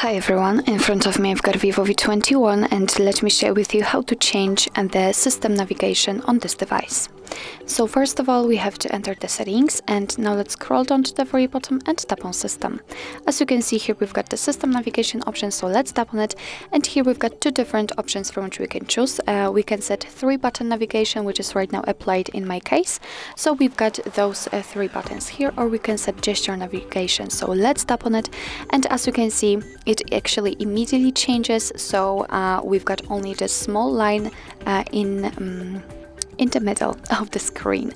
Hi everyone, in front of me I've got VIVO V21 and let me share with you how to change the system navigation on this device. So first of all we have to enter the settings, and now let's scroll down to the very bottom and tap on system. As you can see here we've got the system navigation option, so let's tap on it, and here we've got two different options from which we can choose. We can set 3-button navigation, which is right now applied in my case, so we've got those 3 buttons here, or we can set gesture navigation. So let's tap on it, and as you can see it actually immediately changes. So we've got only this small line in the middle of the screen.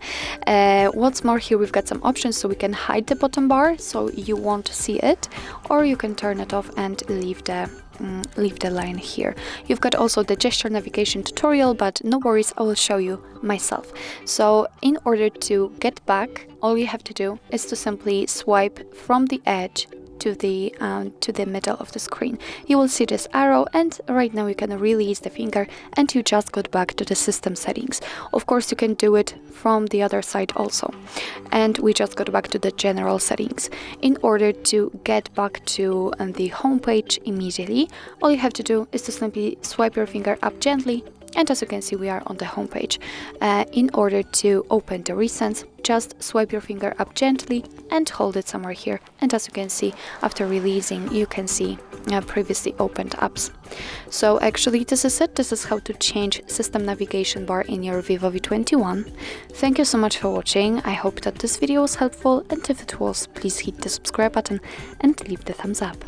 What's more, here we've got some options, so we can hide the bottom bar so you won't see it, or you can turn it off and leave the line here. You've got also the gesture navigation tutorial, but no worries, I will show you myself. So in order to get back, all you have to do is to simply swipe from the edge to the middle of the screen. You will see this arrow, and right now you can release the finger and you just got back to the system settings. Of course you can do it from the other side also, and we just got back to the general settings. In order to get back to the home page immediately, all you have to do is to simply swipe your finger up gently, and as you can see we are on the home page. In order to open the recents, just swipe your finger up gently and hold it somewhere here, and as you can see after releasing you can see previously opened apps. So actually this is it. This is how to change system navigation bar in your VIVO V21. Thank you so much for watching. I hope that this video was helpful, and if it was, please hit the subscribe button and leave the thumbs up.